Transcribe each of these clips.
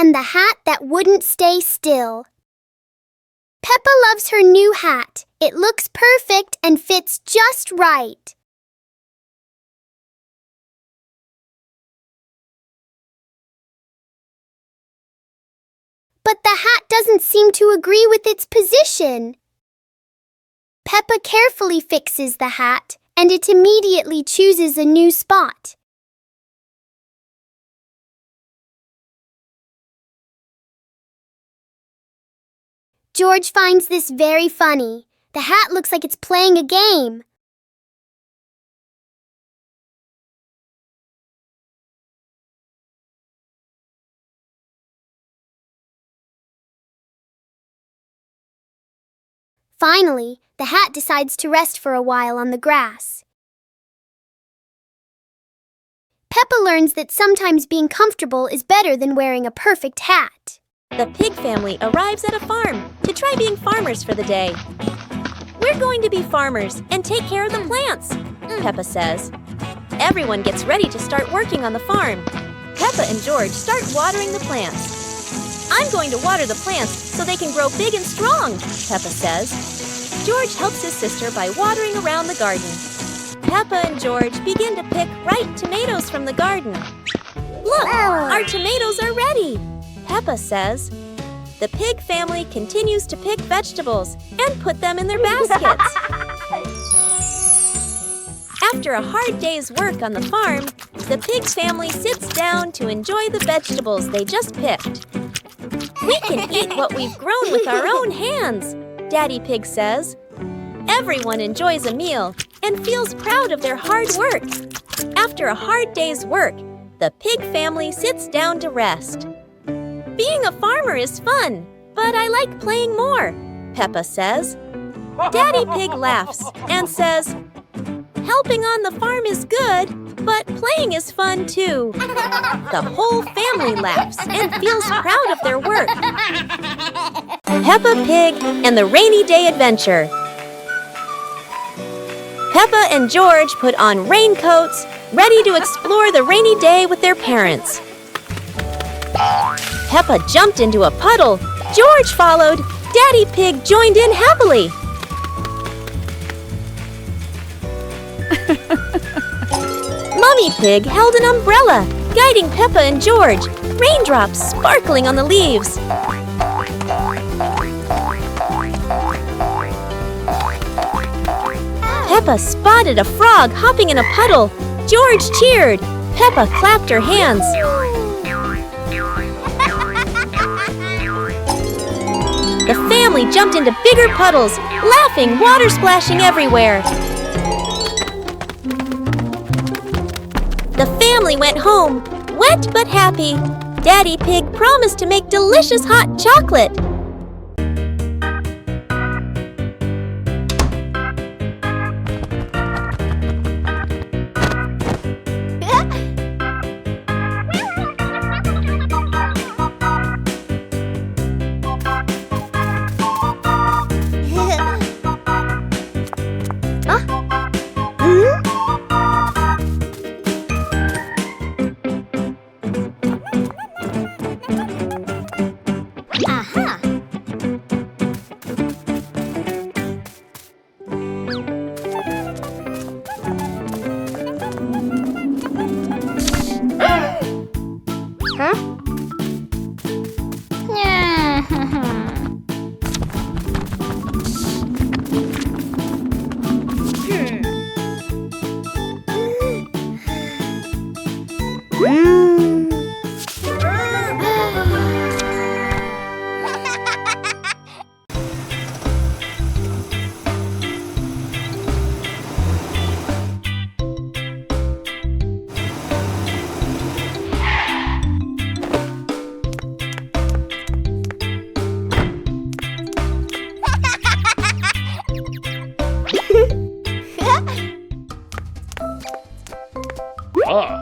and the hat that wouldn't stay still. Peppa loves her new hat. It looks perfect and fits just right. But the hat doesn't seem to agree with its position. Peppa carefully fixes the hat, and it immediately chooses a new spot. George finds this very funny. The hat looks like it's playing a game. Finally, the hat decides to rest for a while on the grass. Peppa learns that sometimes being comfortable is better than wearing a perfect hat. The pig family arrives at a farm to try being farmers for the day. We're going to be farmers and take care of the plants, Peppa says. Everyone gets ready to start working on the farm. Peppa and George start watering the plants. I'm going to water the plants so they can grow big and strong, Peppa says. George helps his sister by watering around the garden. Peppa and George begin to pick ripe tomatoes from the garden. Look, our tomatoes are ready, Peppa says. The pig family continues to pick vegetables and put them in their baskets. After a hard day's work on the farm, the pig family sits down to enjoy the vegetables they just picked. We can eat what we've grown with our own hands, Daddy Pig says. Everyone enjoys a meal and feels proud of their hard work. After a hard day's work, the pig family sits down to rest. Being a farmer is fun, but I like playing more, Peppa says. Daddy Pig laughs and says, helping on the farm is good, but playing is fun too. The whole family laughs and feels proud of their work. Peppa Pig and the Rainy Day Adventure. Peppa and George put on raincoats, ready to explore the rainy day with their parents. Peppa jumped into a puddle. George followed. Daddy Pig joined in happily. Mummy Pig held an umbrella, guiding Peppa and George, raindrops sparkling on the leaves. Peppa spotted a frog hopping in a puddle. George cheered. Peppa clapped her hands. The family jumped into bigger puddles, laughing, water splashing everywhere. The family went home, wet but happy. Daddy Pig promised to make delicious hot chocolate. Whoa!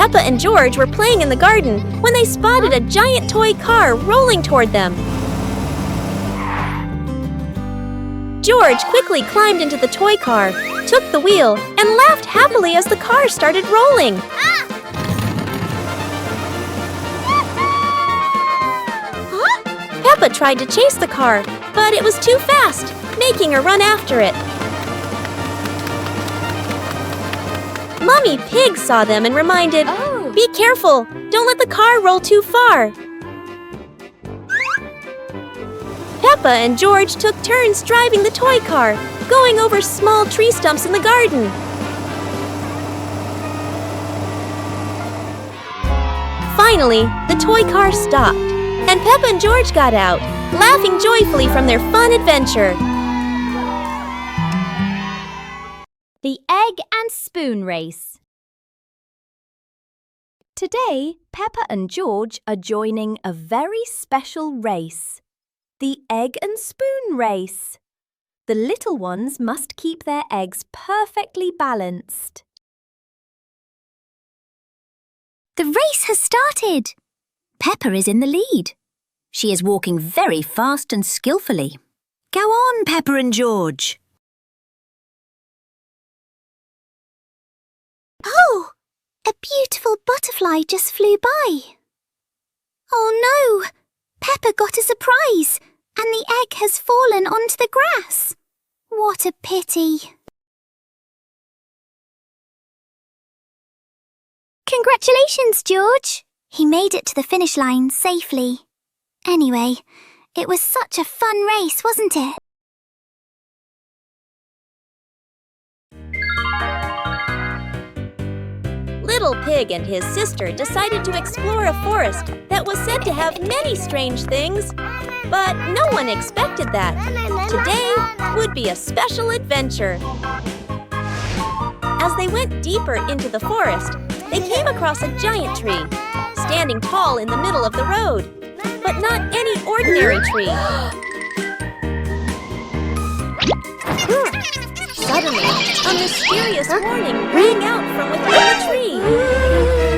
Peppa and George were playing in the garden when they spotted a giant toy car rolling toward them. George quickly climbed into the toy car, took the wheel, and laughed happily as the car started rolling. Peppa tried to chase the car, but it was too fast, making her run after it. Mummy Pig saw them and reminded, "Be careful! Don't let the car roll too far!" Peppa and George took turns driving the toy car, going over small tree stumps in the garden. Finally, the toy car stopped, and Peppa and George got out, laughing joyfully from their fun adventure. The Egg and Spoon Race. Today, Peppa and George are joining a very special race. The Egg and Spoon Race. The little ones must keep their eggs perfectly balanced. The race has started. Peppa is in the lead. She is walking very fast and skillfully. Go on, Peppa and George. Oh, a beautiful butterfly just flew by. Oh no, Peppa got a surprise and the egg has fallen onto the grass. What a pity. Congratulations, George. He made it to the finish line safely. Anyway, it was such a fun race, wasn't it? Little Pig and his sister decided to explore a forest that was said to have many strange things, but no one expected that. Today would be a special adventure. As they went deeper into the forest, they came across a giant tree, standing tall in the middle of the road, but not any ordinary tree. Suddenly, a mysterious warning rang out from within the tree.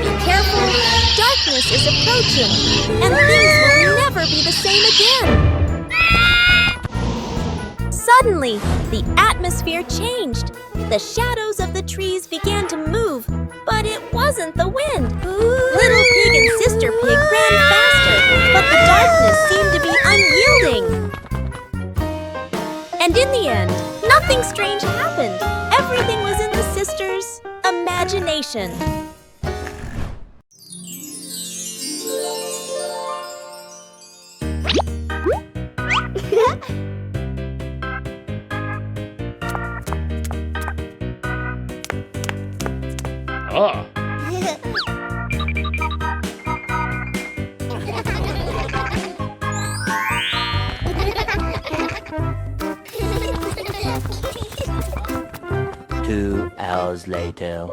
Be careful, darkness is approaching, and things will never be the same again. Suddenly, the atmosphere changed. The shadows of the trees began to move, but it wasn't the wind. Little Pig and Sister Pig ran faster, but the darkness seemed to be unyielding. And in the end, nothing strange happened. Everything was in the sisters' imagination. Ah. 2 hours later.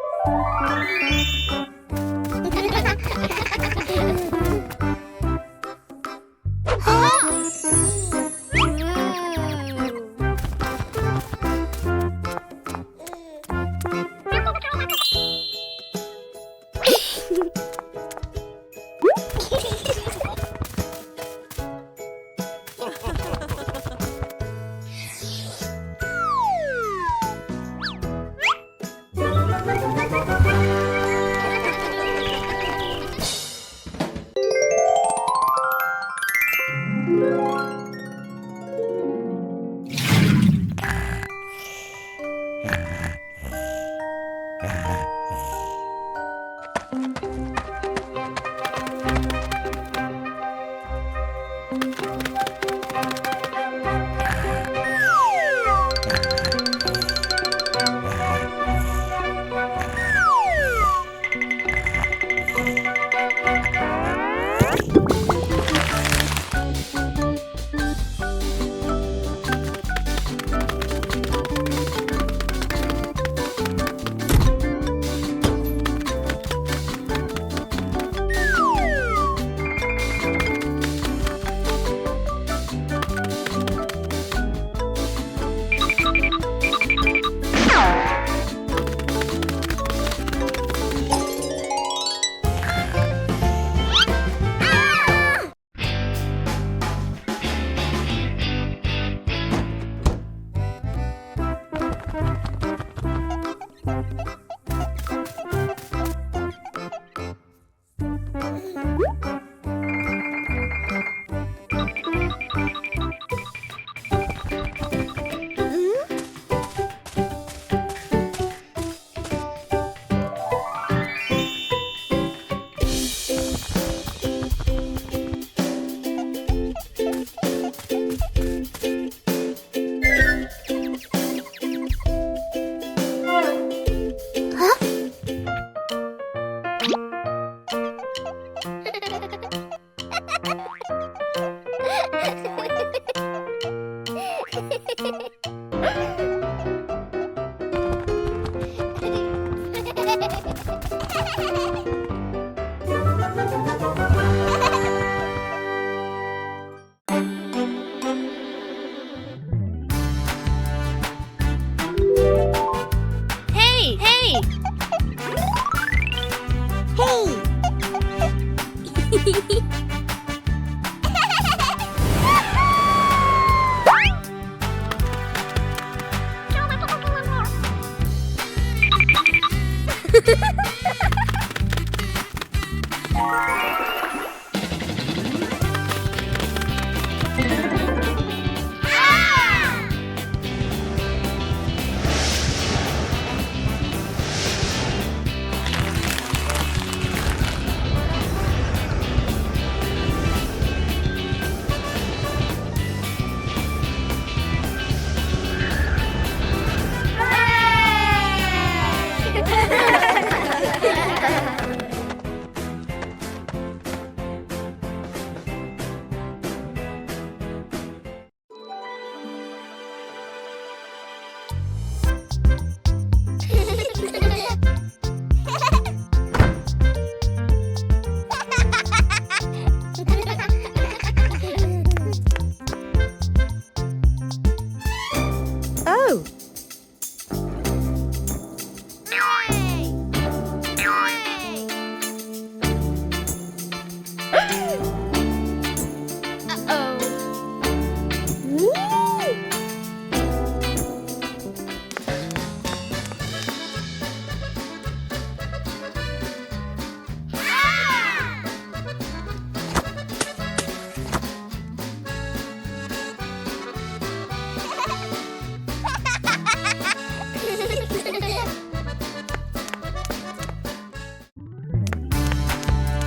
Oh,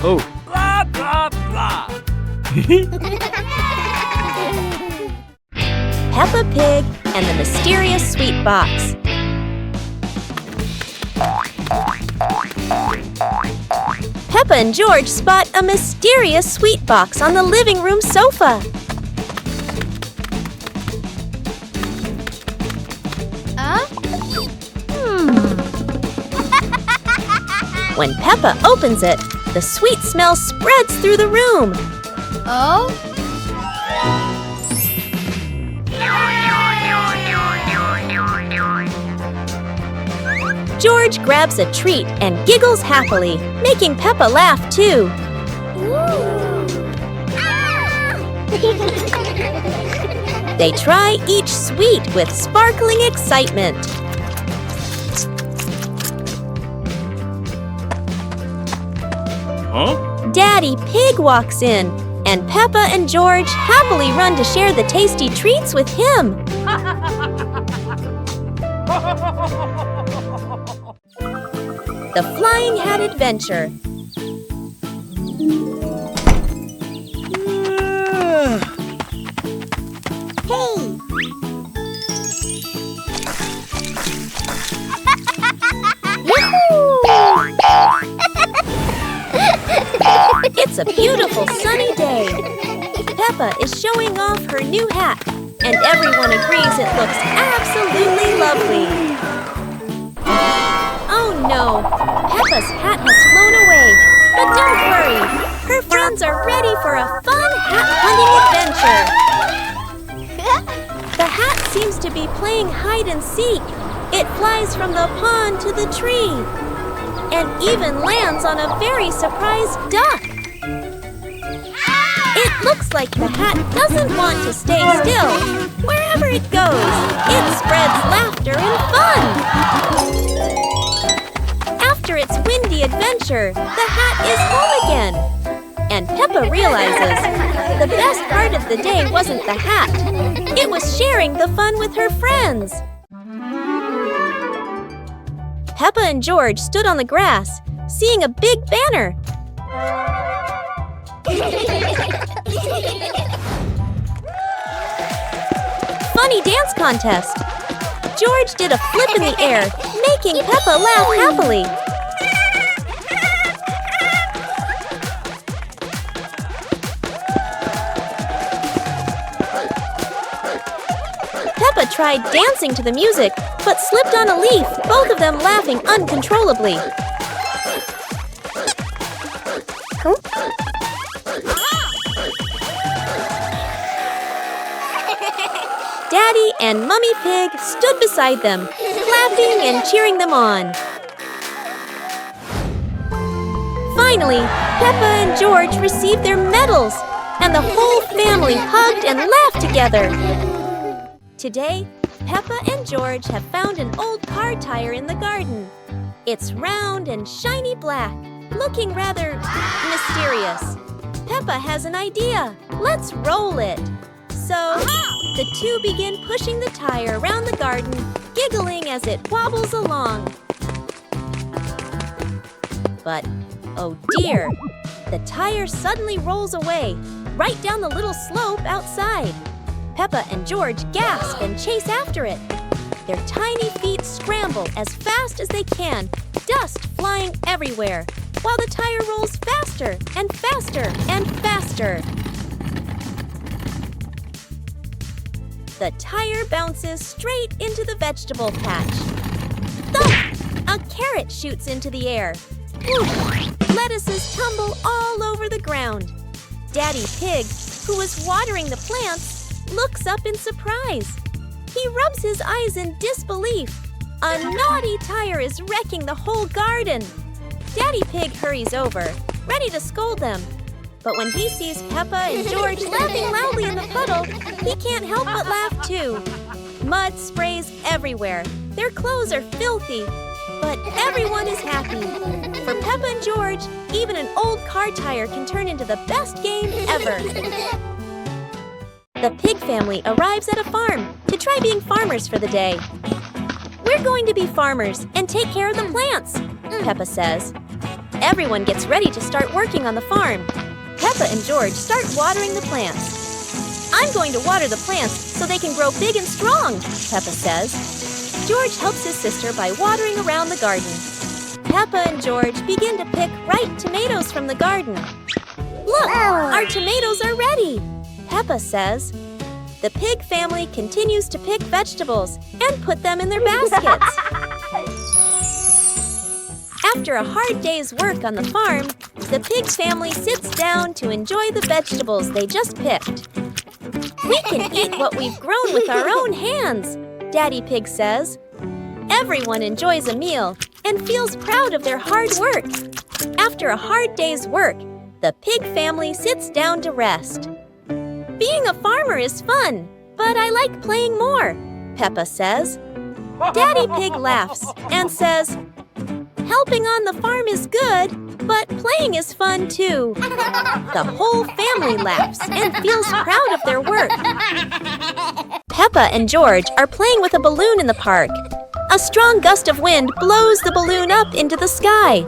Oh. Blah, blah, blah. Peppa Pig and the Mysterious Sweet Box. Peppa and George spot a mysterious sweet box on the living room sofa. When Peppa opens it, the sweet smell spreads through the room. Oh? George grabs a treat and giggles happily, making Peppa laugh too. They try each sweet with sparkling excitement. Huh? Daddy Pig walks in, and Peppa and George happily run to share the tasty treats with him. The Flying Hat Adventure. It's a beautiful sunny day. Peppa is showing off her new hat, and everyone agrees it looks absolutely lovely. Oh no, Peppa's hat has flown away. But don't worry, her friends are ready for a fun hat hunting adventure. The hat seems to be playing hide and seek. It flies from the pond to the tree, and even lands on a very surprised duck. It looks like the hat doesn't want to stay still. Wherever it goes, it spreads laughter and fun. After its windy adventure, the hat is home again. And Peppa realizes the best part of the day wasn't the hat. It was sharing the fun with her friends. Peppa and George stood on the grass, seeing a big banner. Funny dance contest. George did a flip in the air, making Peppa laugh happily. Peppa tried dancing to the music, but slipped on a leaf, both of them laughing uncontrollably. Daddy and Mummy Pig stood beside them, clapping and cheering them on. Finally, Peppa and George received their medals, and the whole family hugged and laughed together. Today, Peppa and George have found an old car tire in the garden. It's round and shiny black, looking rather mysterious. Peppa has an idea. Let's roll it. So, the two begin pushing the tire around the garden, giggling as it wobbles along. But, oh dear, the tire suddenly rolls away, right down the little slope outside. Peppa and George gasp and chase after it. Their tiny feet scramble as fast as they can, dust flying everywhere, while the tire rolls faster and faster and faster. The tire bounces straight into the vegetable patch. Thump! A carrot shoots into the air. Whoosh! Lettuces tumble all over the ground. Daddy Pig, who was watering the plants, looks up in surprise. He rubs his eyes in disbelief. A naughty tire is wrecking the whole garden. Daddy Pig hurries over, ready to scold them. But when he sees Peppa and George laughing loudly in the puddle, he can't help but laugh too. Mud sprays everywhere. Their clothes are filthy. But everyone is happy. For Peppa and George, even an old car tire can turn into the best game ever. The pig family arrives at a farm to try being farmers for the day. We're going to be farmers and take care of the plants, Peppa says. Everyone gets ready to start working on the farm. Peppa and George start watering the plants. I'm going to water the plants so they can grow big and strong, Peppa says. George helps his sister by watering around the garden. Peppa and George begin to pick ripe tomatoes from the garden. Look, our tomatoes are ready, Peppa says. The pig family continues to pick vegetables and put them in their baskets. After a hard day's work on the farm, the pig family sits down to enjoy the vegetables they just picked. We can eat what we've grown with our own hands, Daddy Pig says. Everyone enjoys a meal and feels proud of their hard work. After a hard day's work, the pig family sits down to rest. Being a farmer is fun, but I like playing more, Peppa says. Daddy Pig laughs and says, helping on the farm is good, but playing is fun too. The whole family laughs and feels proud of their work. Peppa and George are playing with a balloon in the park. A strong gust of wind blows the balloon up into the sky.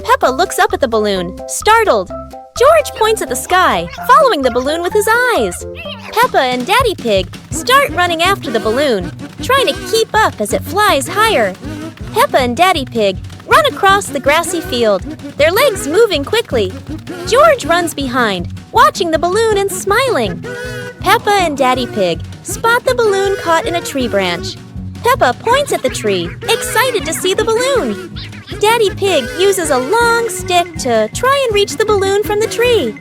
Peppa looks up at the balloon, startled. George points at the sky, following the balloon with his eyes. Peppa and Daddy Pig start running after the balloon, trying to keep up as it flies higher. Peppa and Daddy Pig run across the grassy field, their legs moving quickly. George runs behind, watching the balloon and smiling. Peppa and Daddy Pig spot the balloon caught in a tree branch. Peppa points at the tree, excited to see the balloon. Daddy Pig uses a long stick to try and reach the balloon from the tree.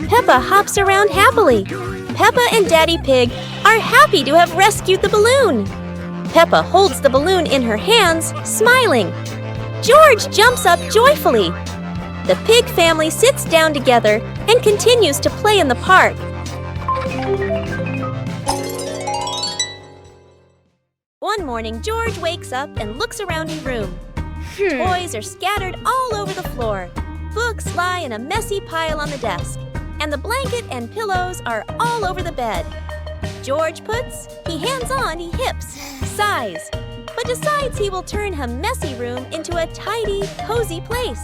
Peppa hops around happily. Peppa and Daddy Pig are happy to have rescued the balloon. Peppa holds the balloon in her hands, smiling. George jumps up joyfully. The pig family sits down together and continues to play in the park. One morning, George wakes up and looks around his room. Toys are scattered all over the floor. Books lie in a messy pile on the desk. And the blanket and pillows are all over the bed. George puts, he hands on, he hips, sighs, but decides he will turn a messy room into a tidy, cozy place.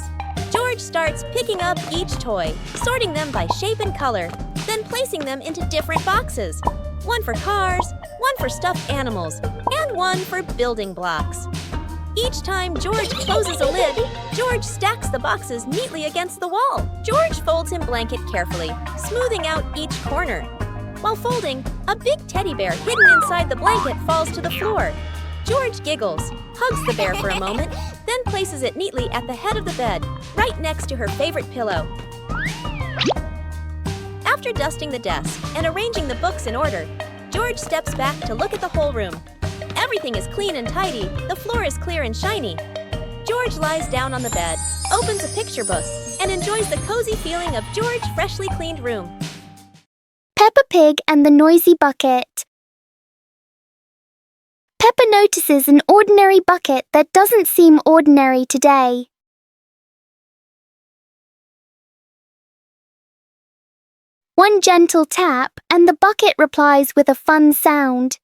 George starts picking up each toy, sorting them by shape and color, then placing them into different boxes. One for cars, one for stuffed animals, and one for building blocks. Each time George closes a lid, George stacks the boxes neatly against the wall. George folds his blanket carefully, smoothing out each corner. While folding, a big teddy bear hidden inside the blanket falls to the floor. George giggles, hugs the bear for a moment, then places it neatly at the head of the bed, right next to her favorite pillow. After dusting the desk and arranging the books in order, George steps back to look at the whole room. Everything is clean and tidy, the floor is clear and shiny. George lies down on the bed, opens a picture book, and enjoys the cozy feeling of George's freshly cleaned room. Peppa Pig and the Noisy Bucket. Peppa notices an ordinary bucket that doesn't seem ordinary today. One gentle tap, and the bucket replies with a fun sound.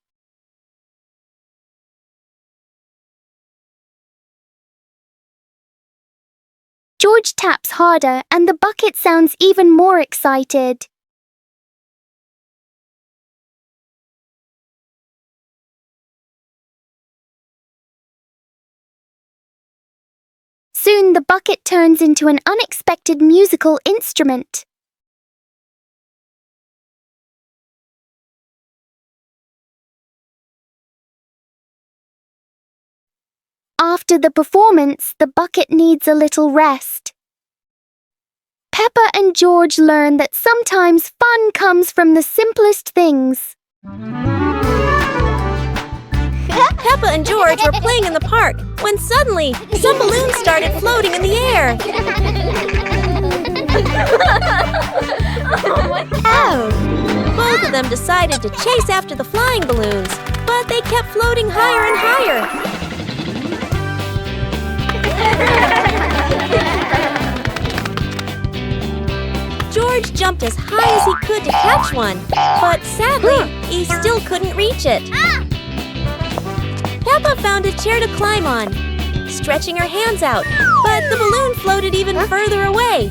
George taps harder, and the bucket sounds even more excited. Soon the bucket turns into an unexpected musical instrument. After the performance, the bucket needs a little rest. Peppa and George learn that sometimes fun comes from the simplest things. Peppa and George were playing in the park when suddenly some balloons started floating in the air. Both of them decided to chase after the flying balloons, but they kept floating higher and higher. George jumped as high as he could to catch one, but sadly, he still couldn't reach it. Peppa found a chair to climb on, stretching her hands out, but the balloon floated even further away.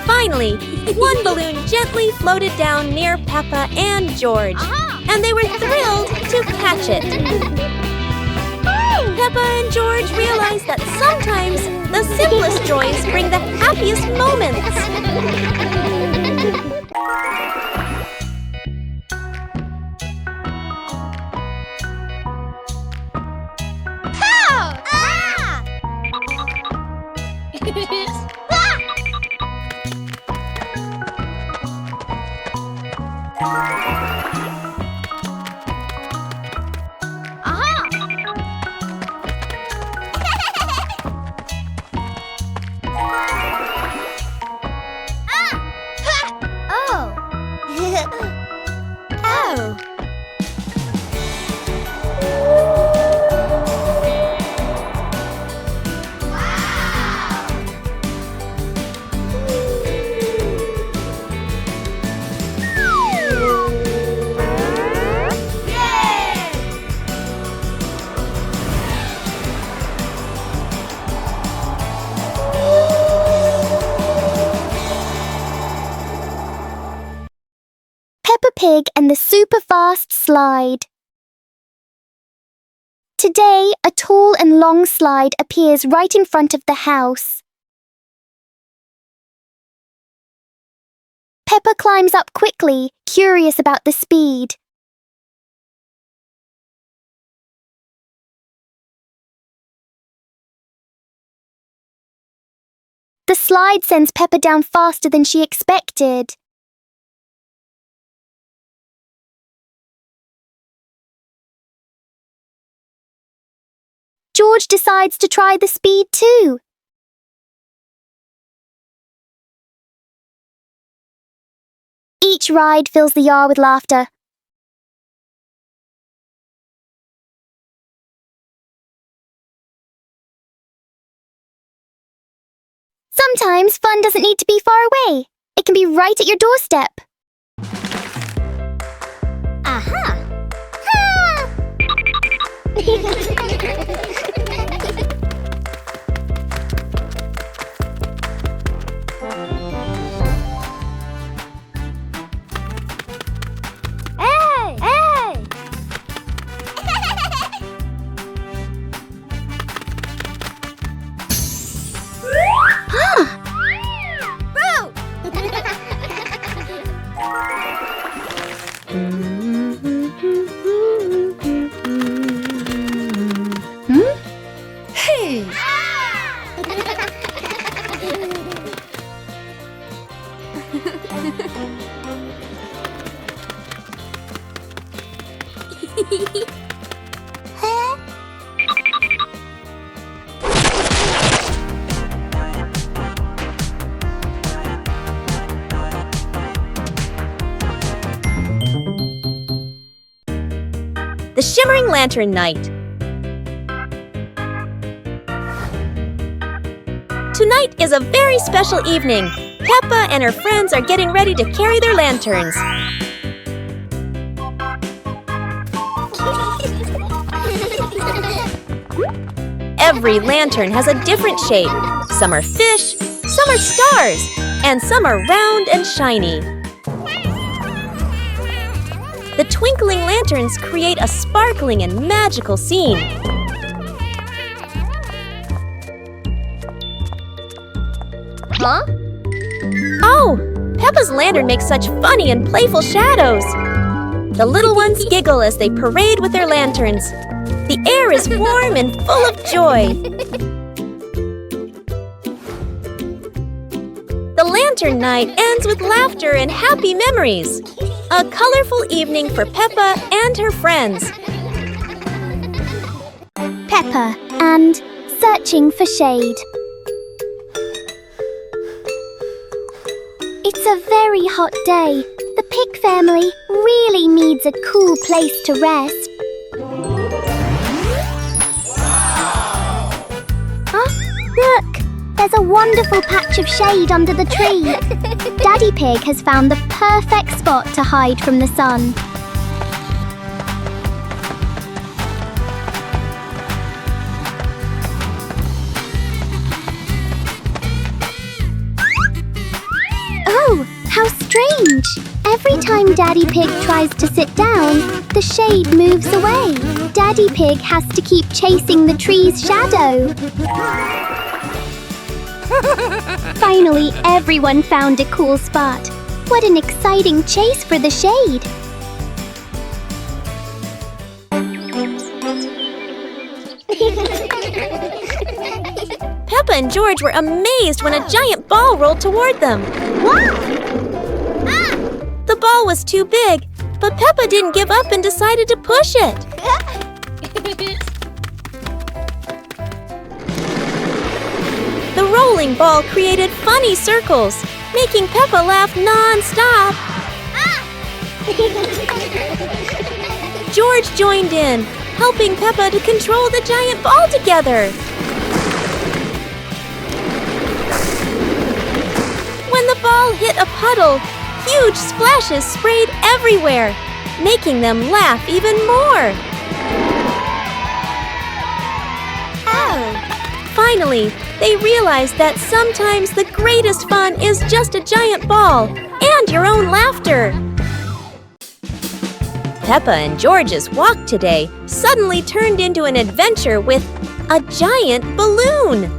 Finally, one balloon gently floated down near Peppa and George, and they were thrilled to catch it. Peppa and George realized that sometimes the simplest joys bring the happiest moments. Peppa Pig and the super fast slide. Today, a tall and long slide appears right in front of the house. Peppa climbs up quickly, curious about the speed. The slide sends Peppa down faster than she expected. George decides to try the speed too. Each ride fills the yard with laughter. Sometimes fun doesn't need to be far away. It can be right at your doorstep. Aha! Hey! Hey! the Shimmering Lantern Night. Tonight is a very special evening. Peppa and her friends are getting ready to carry their lanterns. Every lantern has a different shape. Some are fish, some are stars, and some are round and shiny. The twinkling lanterns create a sparkling and magical scene. Huh? Oh, Peppa's lantern makes such funny and playful shadows. The little ones giggle as they parade with their lanterns. The air is warm and full of joy. The lantern night ends with laughter and happy memories. A colorful evening for Peppa and her friends. Peppa and searching for shade. It's a very hot day. The pig family really needs a cool place to rest. Look! There's a wonderful patch of shade under the tree. Daddy Pig has found the perfect spot to hide from the sun. Oh, how strange! Every time Daddy Pig tries to sit down, the shade moves away. Daddy Pig has to keep chasing the tree's shadow. Finally, everyone found a cool spot. What an exciting chase for the shade! Peppa and George were amazed when a giant ball rolled toward them. The ball was too big, but Peppa didn't give up and decided to push it. The rolling ball created funny circles, making Peppa laugh non-stop. George joined in, helping Peppa to control the giant ball together. When the ball hit a puddle, huge splashes sprayed everywhere, making them laugh even more. Finally, they realized that sometimes the greatest fun is just a giant ball and your own laughter. Peppa and George's walk today suddenly turned into an adventure with a giant balloon.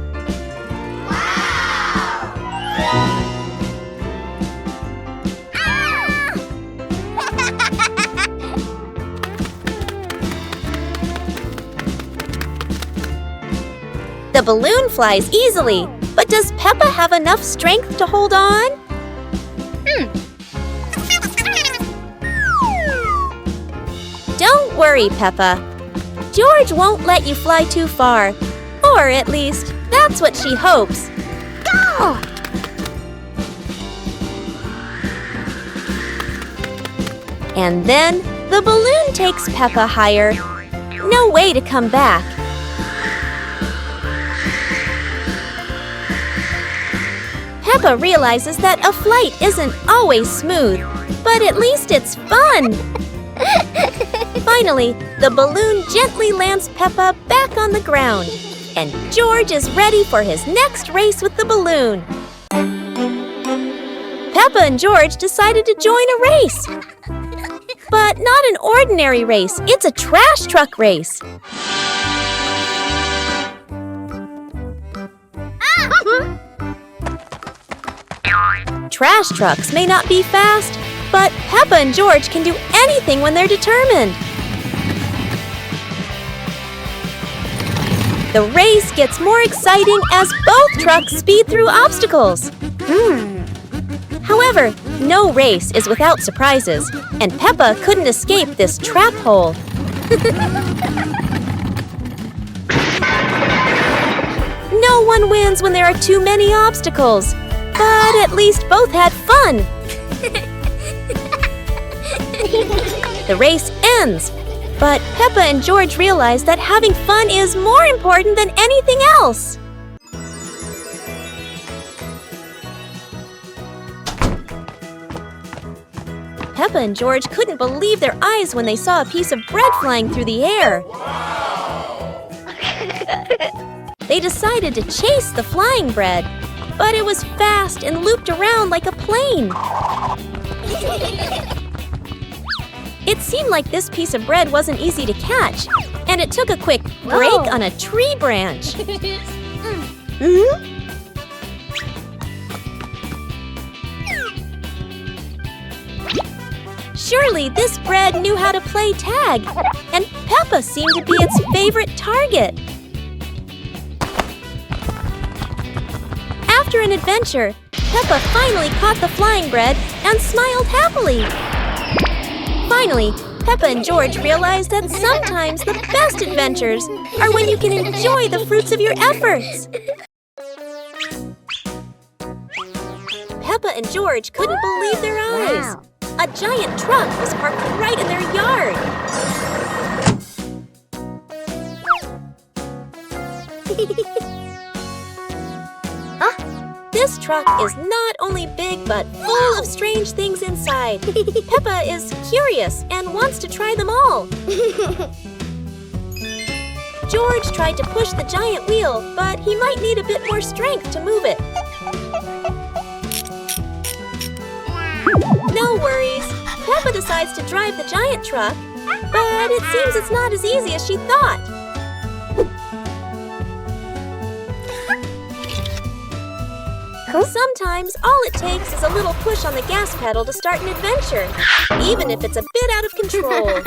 The balloon flies easily, but does Peppa have enough strength to hold on? Don't worry, Peppa. George won't let you fly too far, or at least, that's what she hopes. Go! And then, the balloon takes Peppa higher. No way to come back. Peppa realizes that a flight isn't always smooth, but at least it's fun. Finally, the balloon gently lands Peppa back on the ground, and George is ready for his next race with the balloon. Peppa and George decided to join a race. But not an ordinary race, it's a trash truck race. Trash trucks may not be fast, but Peppa and George can do anything when they're determined. The race gets more exciting as both trucks speed through obstacles. However, no race is without surprises, and Peppa couldn't escape this trap hole. No one wins when there are too many obstacles. But at least both had fun. The race ends. But Peppa and George realized that having fun is more important than anything else. Peppa and George couldn't believe their eyes when they saw a piece of bread flying through the air. They decided to chase the flying bread, but it was fast and looped around like a plane. It seemed like this piece of bread wasn't easy to catch, and it took a quick break on a tree branch. Surely this bread knew how to play tag, and Peppa seemed to be its favorite target. After an adventure, Peppa finally caught the flying bread and smiled happily. Finally, Peppa and George realized that sometimes the best adventures are when you can enjoy the fruits of your efforts. Peppa and George couldn't believe their eyes. A giant truck was parked right in their yard. This truck is not only big but full of strange things inside. Peppa is curious and wants to try them all. George tried to push the giant wheel, but he might need a bit more strength to move it. No worries. Peppa decides to drive the giant truck, but it seems it's not as easy as she thought. Sometimes all it takes is a little push on the gas pedal to start an adventure, even if it's a bit out of control.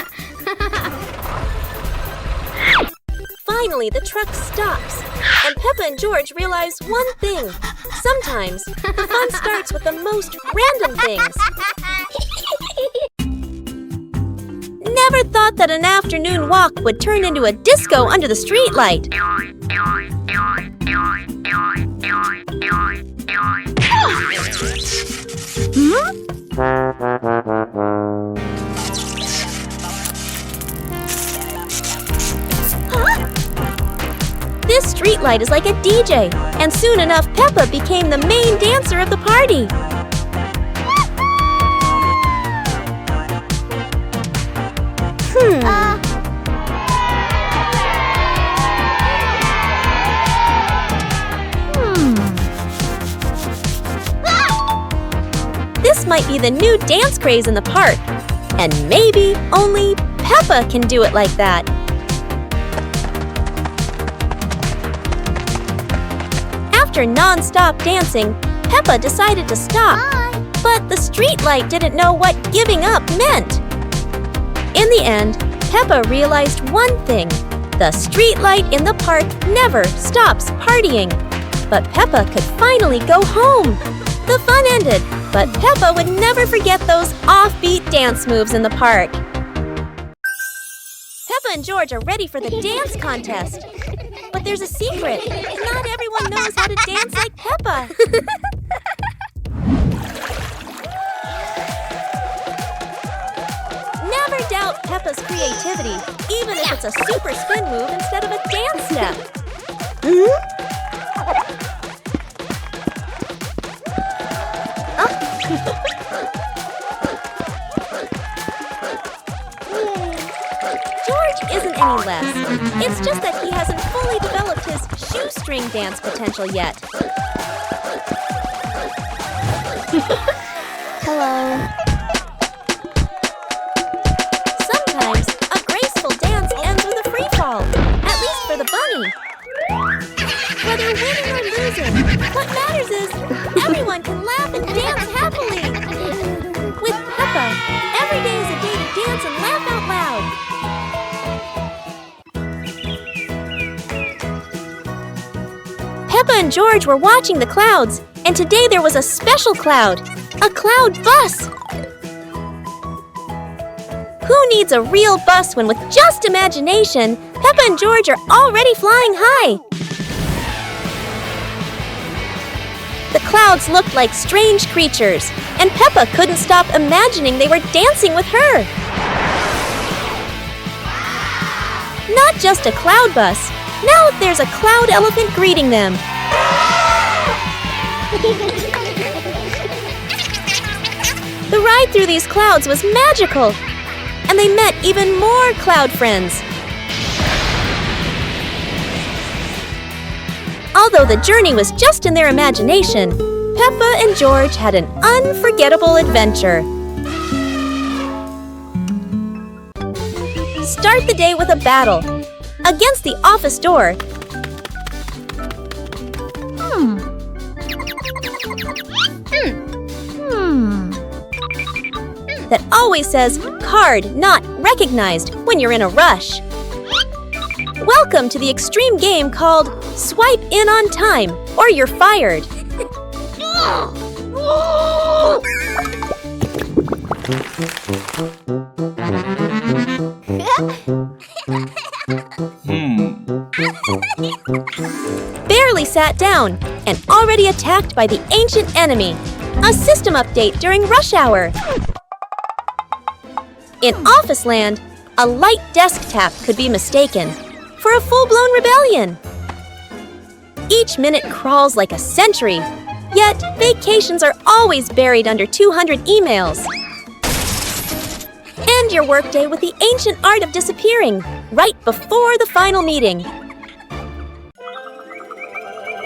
Finally, the truck stops, and Peppa and George realize one thing. Sometimes the fun starts with the most random things. Never thought that an afternoon walk would turn into a disco under the streetlight. This streetlight is like a DJ, and soon enough Peppa became the main dancer of the party. This might be the new dance craze in the park, and maybe only Peppa can do it like that. After non-stop dancing, Peppa decided to stop. But the streetlight didn't know what giving up meant. In the end, Peppa realized one thing. The streetlight in the park never stops partying. But Peppa could finally go home. The fun ended, but Peppa would never forget those offbeat dance moves in the park. Peppa and George are ready for the dance contest. But there's a secret. Not everyone knows how to dance like Peppa. Never doubt Peppa's creativity, even if it's a super spin move instead of a dance step. George isn't any less. It's just that he hasn't fully developed his shoestring dance potential yet. Hello. Sometimes a graceful dance ends with a free fall, at least for the bunny. Whether winning or losing, what matters is everyone can laugh and dance happily. With Peppa, every day is a day to dance and laugh out loud. Peppa and George were watching the clouds, and today there was a special cloud, a cloud bus. Who needs a real bus when with just imagination, Peppa and George are already flying high? The clouds looked like strange creatures, and Peppa couldn't stop imagining they were dancing with her. Not just a cloud bus. Now there's a cloud elephant greeting them. The ride through these clouds was magical, and they met even more cloud friends. Although the journey was just in their imagination, Peppa and George had an unforgettable adventure. Start the day with a battle. Against the office door. That always says, card not recognized when you're in a rush. Welcome to the extreme game called Swipe In on Time or You're Fired. Barely sat down and already attacked by the ancient enemy. A system update during rush hour. In office land, a light desk tap could be mistaken for a full-blown rebellion. Each minute crawls like a century, yet vacations are always buried under 200 emails. End your workday with the ancient art of disappearing right before the final meeting.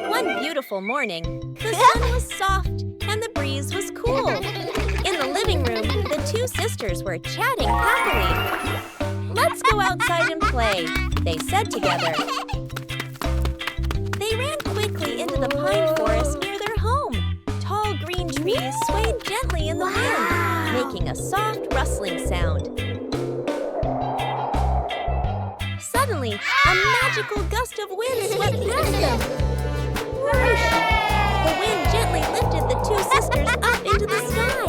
One beautiful morning, the sun was soft and the breeze was cool. In the living room, the two sisters were chatting happily. "Let's go outside and play," they said together. They ran quickly into the pine forest near their home. Tall green trees swayed gently in the wind, making a soft rustling sound. Suddenly, a magical gust of wind swept past them. Whoosh! The wind gently lifted the two sisters up into the sky.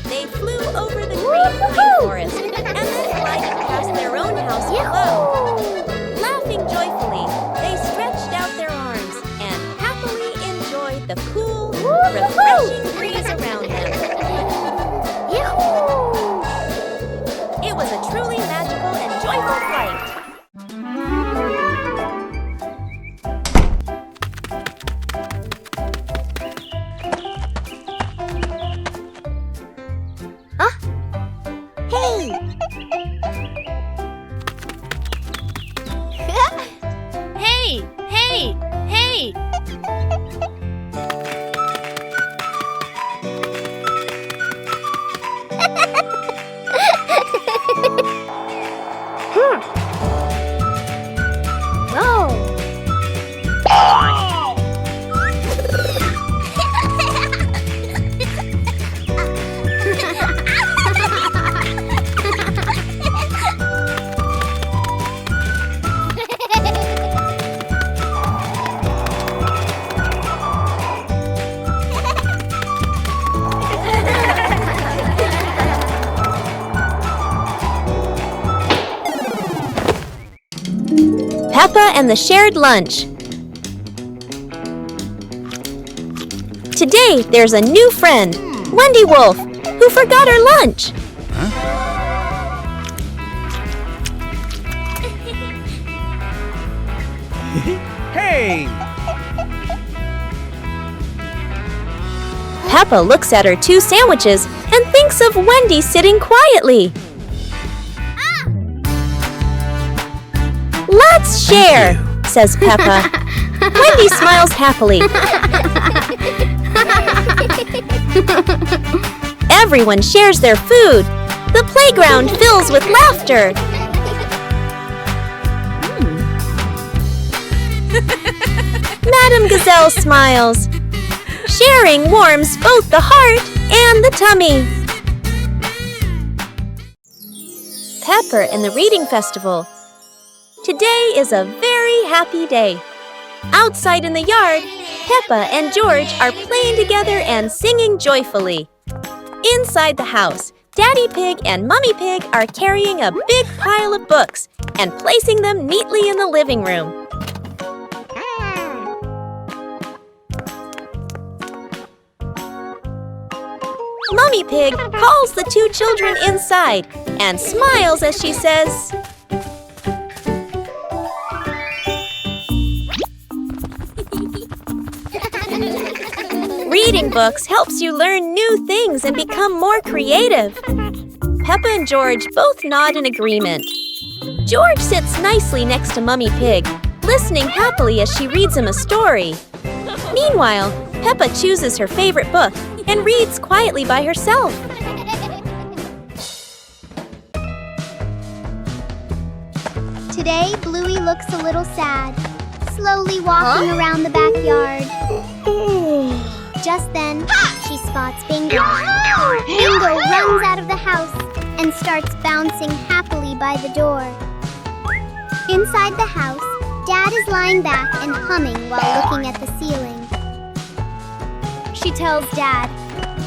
They flew over the green pine forest and then glided past their own house below. Laughing joyfully, they stretched out their arms and happily enjoyed the cool, refreshing breeze around them. It was a truly magical and joyful flight. Hey! Peppa and the shared lunch. Today, there's a new friend, Wendy Wolf, who forgot her lunch. Hey! Peppa looks at her two sandwiches and thinks of Wendy sitting quietly. "Let's share," says Peppa. Wendy smiles happily. Everyone shares their food. The playground fills with laughter. Madame Gazelle smiles. Sharing warms both the heart and the tummy. Pepper and the Reading Festival. Today is a very happy day. Outside in the yard, Peppa and George are playing together and singing joyfully. Inside the house, Daddy Pig and Mummy Pig are carrying a big pile of books and placing them neatly in the living room. Mummy Pig calls the two children inside and smiles as she says, reading books helps you learn new things and become more creative. Peppa and George both nod in agreement. George sits nicely next to Mummy Pig, listening happily as she reads him a story. Meanwhile, Peppa chooses her favorite book and reads quietly by herself. Today, Bluey looks a little sad, slowly walking around the backyard. Just then, she spots Bingo. Bingo runs out of the house and starts bouncing happily by the door. Inside the house, Dad is lying back and humming while looking at the ceiling. She tells Dad,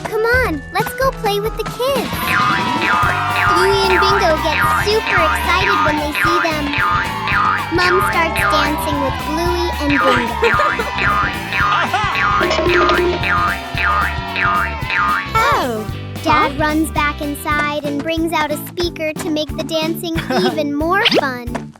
"Come on, let's go play with the kids." Bluey and Bingo get super excited when they see them. Mom starts dancing with Bluey and Bingo. Oh! Dad runs back inside and brings out a speaker to make the dancing even more fun.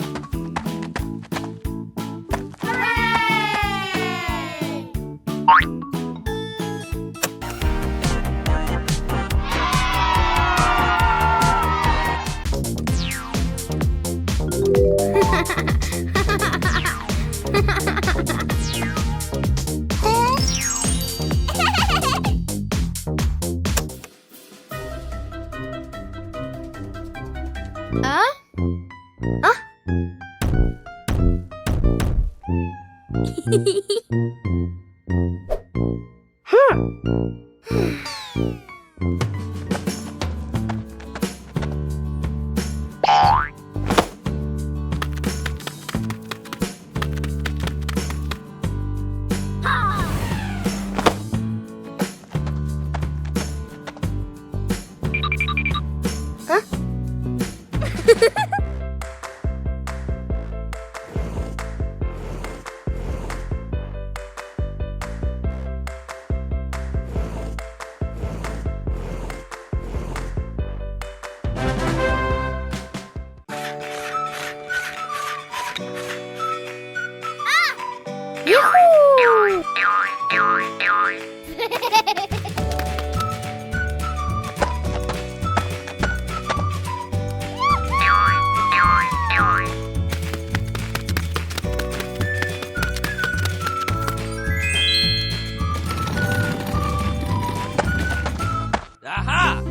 Aha!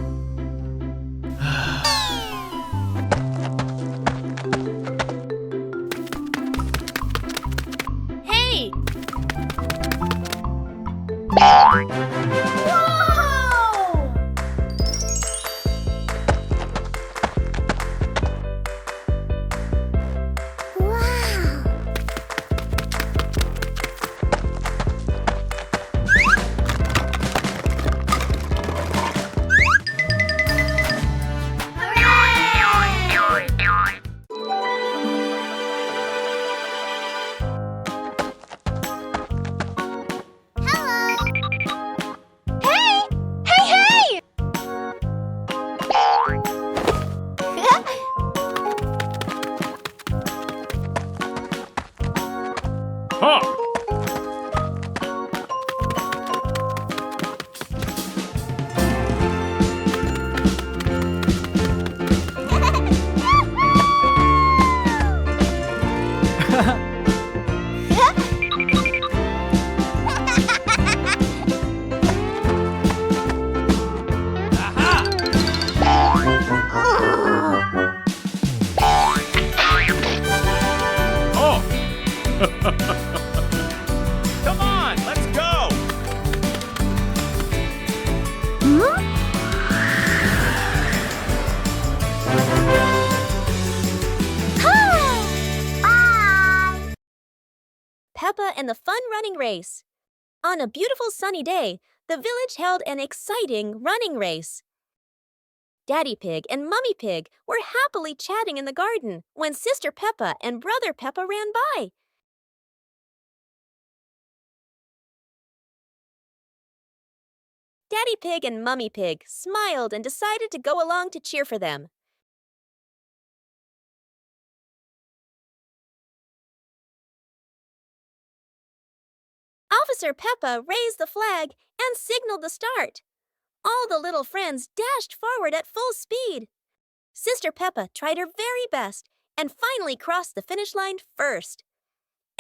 Hey! Huh! Come on, let's go! Peppa and the Fun Running Race. On a beautiful sunny day, the village held an exciting running race. Daddy Pig and Mummy Pig were happily chatting in the garden when Sister Peppa and Brother Peppa ran by. Daddy Pig and Mummy Pig smiled and decided to go along to cheer for them. Officer Peppa raised the flag and signaled the start. All the little friends dashed forward at full speed. Sister Peppa tried her very best and finally crossed the finish line first.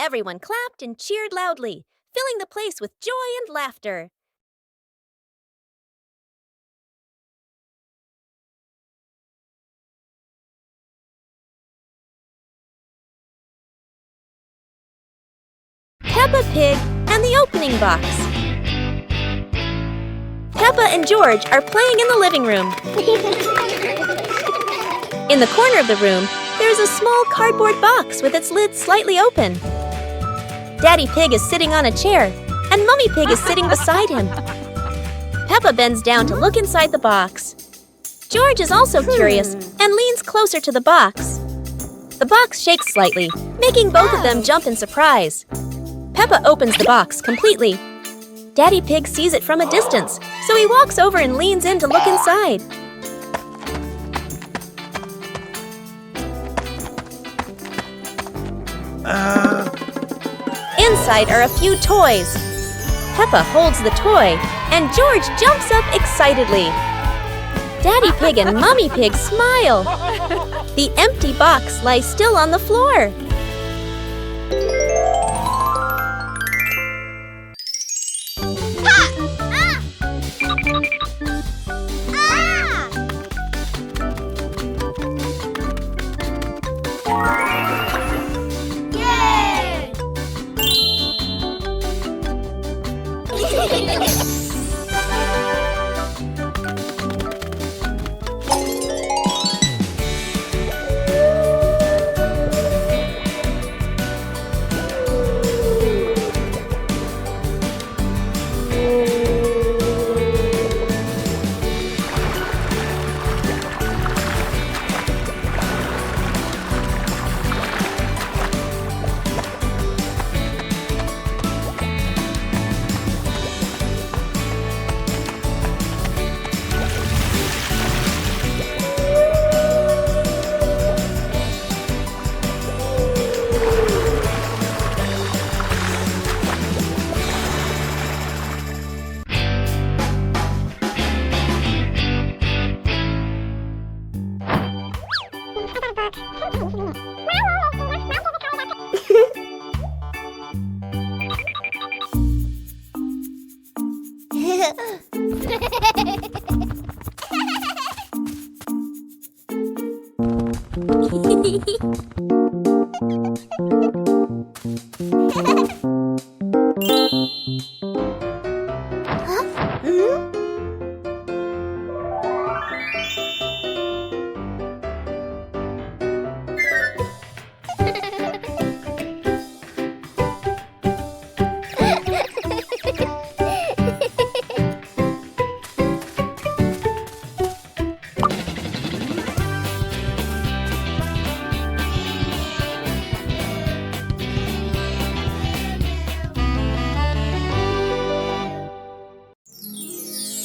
Everyone clapped and cheered loudly, filling the place with joy and laughter. Peppa Pig and the opening box. Peppa and George are playing in the living room. In the corner of the room, there is a small cardboard box with its lid slightly open. Daddy Pig is sitting on a chair, and Mummy Pig is sitting beside him. Peppa bends down to look inside the box. George is also curious and leans closer to the box. The box shakes slightly, making both of them jump in surprise. Peppa opens the box completely. Daddy Pig sees it from a distance, so he walks over and leans in to look inside. Inside are a few toys. Peppa holds the toy, and George jumps up excitedly. Daddy Pig and Mummy Pig smile. The empty box lies still on the floor.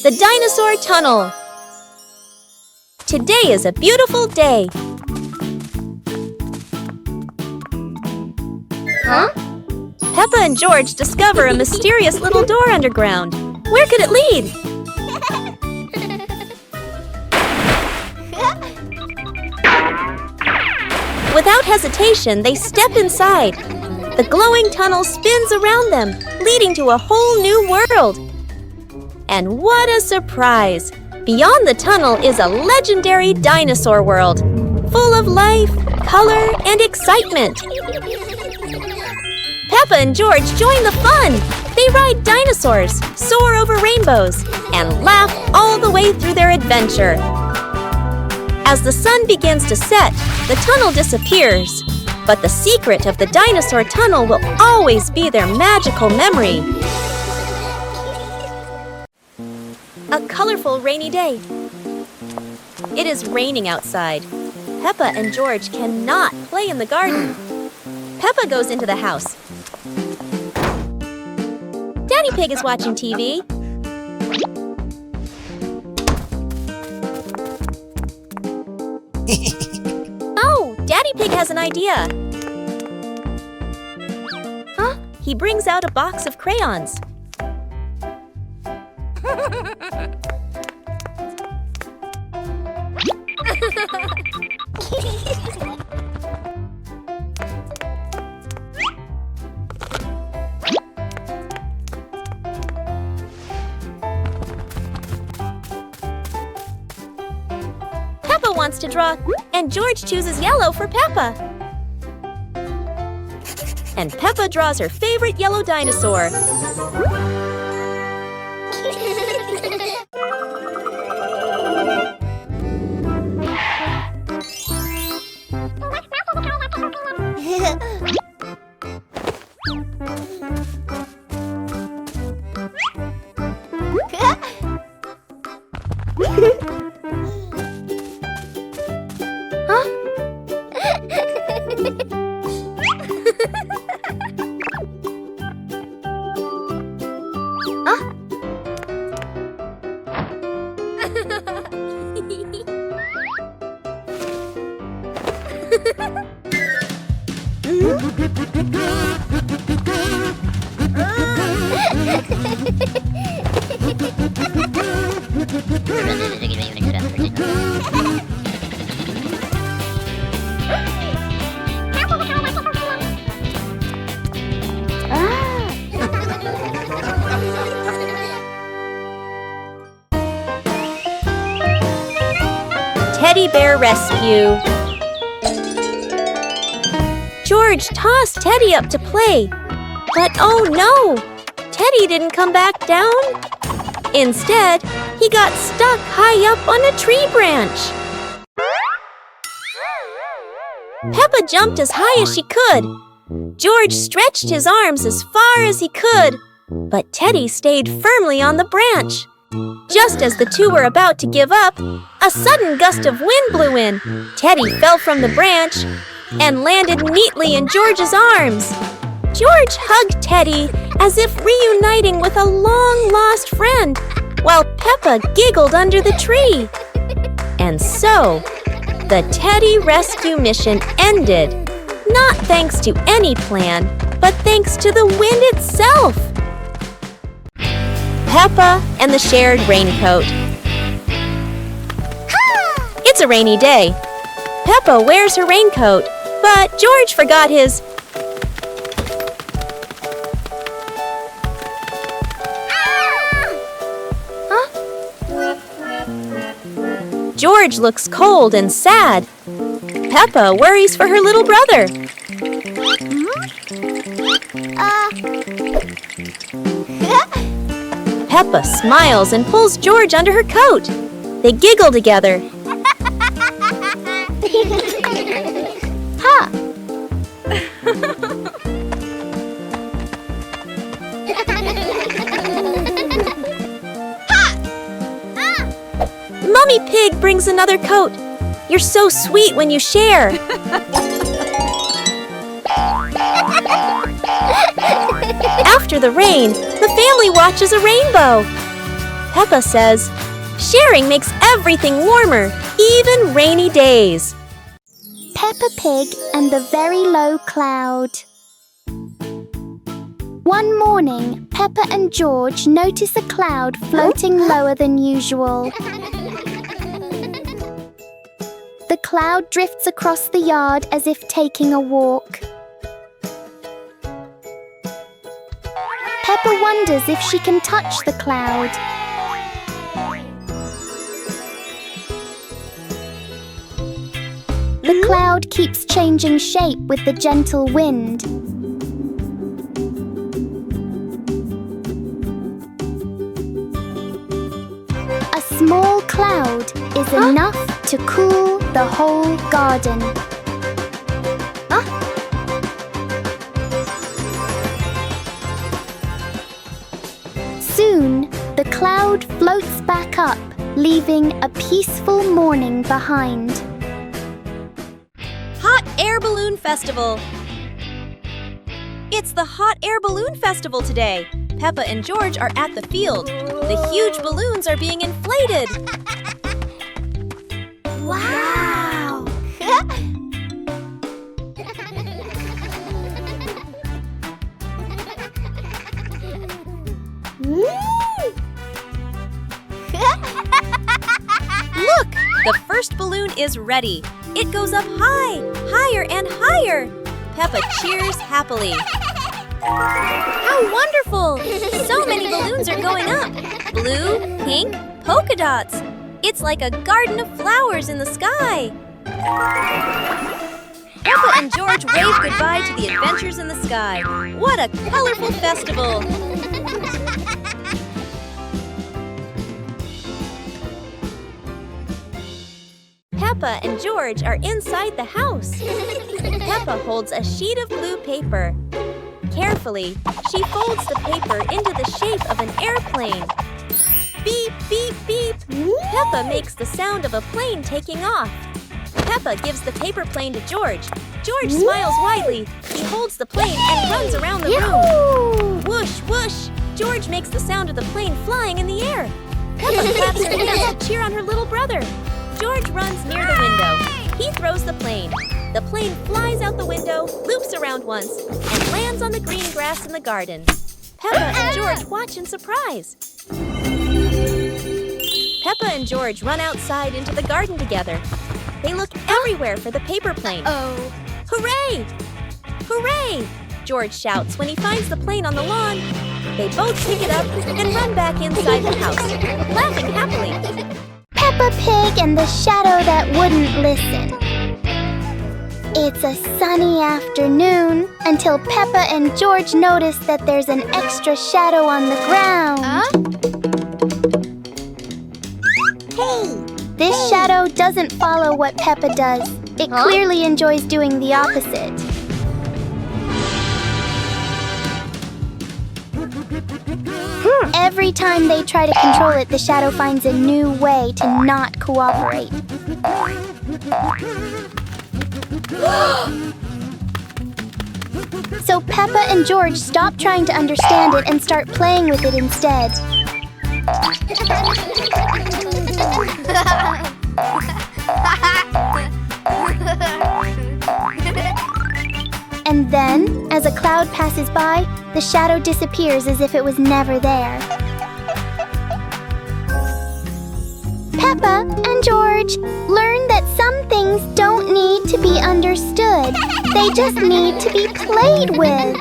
The Dinosaur Tunnel. Today is a beautiful day. Huh? Peppa and George discover a mysterious little door underground. Where could it lead? Without hesitation, they step inside. The glowing tunnel spins around them, leading to a whole new world. And what a surprise! Beyond the tunnel is a legendary dinosaur world, full of life, color, and excitement. Peppa and George join the fun. They ride dinosaurs, soar over rainbows, and laugh all the way through their adventure. As the sun begins to set, the tunnel disappears. But the secret of the dinosaur tunnel will always be their magical memory. A colorful rainy day. It is raining outside. Peppa and George cannot play in the garden. Peppa goes into the house. Daddy Pig is watching TV. Oh, Daddy Pig has an idea. He brings out a box of crayons. Peppa wants to draw, and George chooses yellow for Peppa. And Peppa draws her favorite yellow dinosaur. Teddy Bear Rescue. George tossed Teddy up to play, but oh no! Teddy didn't come back down. Instead, he got stuck high up on a tree branch. Peppa jumped as high as she could. George stretched his arms as far as he could, but Teddy stayed firmly on the branch. Just as the two were about to give up, a sudden gust of wind blew in. Teddy fell from the branch and landed neatly in George's arms. George hugged Teddy as if reuniting with a long-lost friend, while Peppa giggled under the tree. And so, the Teddy rescue mission ended, not thanks to any plan, but thanks to the wind itself. Peppa and the shared raincoat. It's a rainy day. Peppa wears her raincoat, but George forgot his. George looks cold and sad. Peppa worries for her little brother. Peppa smiles and pulls George under her coat. They giggle together. Mummy Pig brings another coat. You're so sweet when you share. After the rain, the family watches a rainbow. Peppa says, sharing makes everything warmer, even rainy days. Peppa Pig and the Very Low Cloud. One morning, Peppa and George notice a cloud floating lower than usual. The cloud drifts across the yard as if taking a walk. Peppa wonders if she can touch the cloud. The cloud keeps changing shape with the gentle wind. A small cloud is enough to cool the whole garden. Soon, the cloud floats back up, leaving a peaceful morning behind. Hot Air Balloon Festival. It's the Hot Air Balloon Festival today. Peppa and George are at the field. The huge balloons are being inflated. Wow! Look! The first balloon is ready. It goes up high, higher and higher. Peppa cheers happily. How wonderful! So many balloons are going up. Blue, pink, polka dots. It's like a garden of flowers in the sky. Peppa and George wave goodbye to the adventures in the sky. What a colorful festival! Peppa and George are inside the house. Peppa holds a sheet of blue paper. Carefully, she folds the paper into the shape of an airplane. Beep, beep, beep. Peppa makes the sound of a plane taking off. Peppa gives the paper plane to George. George smiles widely. He holds the plane and runs around the room. Whoosh, whoosh. George makes the sound of the plane flying in the air. Peppa claps her hands to cheer on her little brother. George runs near the window. He throws the plane. The plane flies out the window, loops around once, and lands on the green grass in the garden. Peppa and George watch in surprise. Peppa and George run outside into the garden together. They look everywhere for the paper plane. Hooray! Hooray! George shouts when he finds the plane on the lawn. They both pick it up and run back inside the house, laughing happily. Peppa Pig and the shadow that wouldn't listen. It's a sunny afternoon until Peppa and George notice that there's an extra shadow on the ground. This shadow doesn't follow what Peppa does. It clearly enjoys doing the opposite. Every time they try to control it, the shadow finds a new way to not cooperate. So Peppa and George stop trying to understand it and start playing with it instead. And then, as a cloud passes by, the shadow disappears as if it was never there. Peppa and George learn that some things don't need to be understood. They just need to be played with.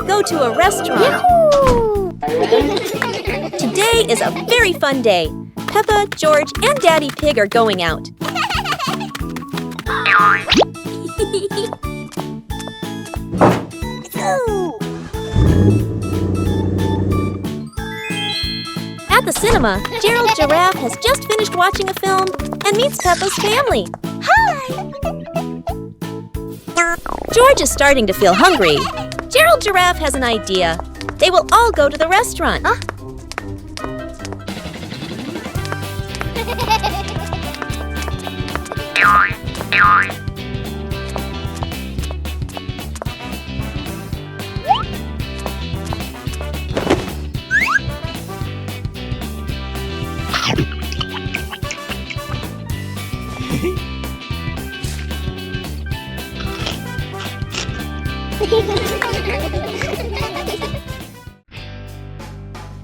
Go to a restaurant. Today is a very fun day. Peppa, George, and Daddy Pig are going out. At the cinema, Gerald Giraffe has just finished watching a film and meets Peppa's family. Hi! George is starting to feel hungry. Gerald Giraffe has an idea. They will all go to the restaurant.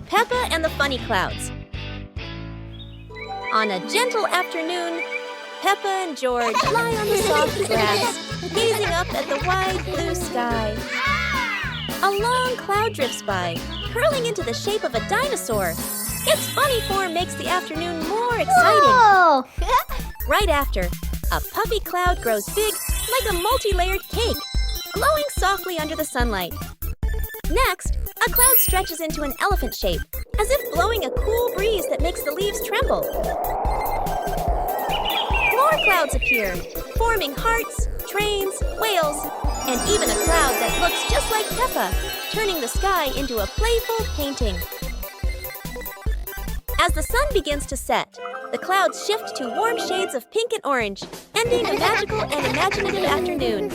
Peppa and the Funny Clouds. On a gentle afternoon, Peppa and George lie on the soft grass, gazing up at the wide blue sky. A long cloud drifts by, curling into the shape of a dinosaur. Its funny form makes the afternoon more exciting. Whoa! Right after, a puffy cloud grows big like a multi-layered cake, glowing softly under the sunlight. Next, a cloud stretches into an elephant shape, as if blowing a cool breeze that makes the leaves tremble. More clouds appear, forming hearts, trains, whales, and even a cloud that looks just like Peppa, turning the sky into a playful painting. As the sun begins to set, the clouds shift to warm shades of pink and orange, ending a magical and imaginative afternoon.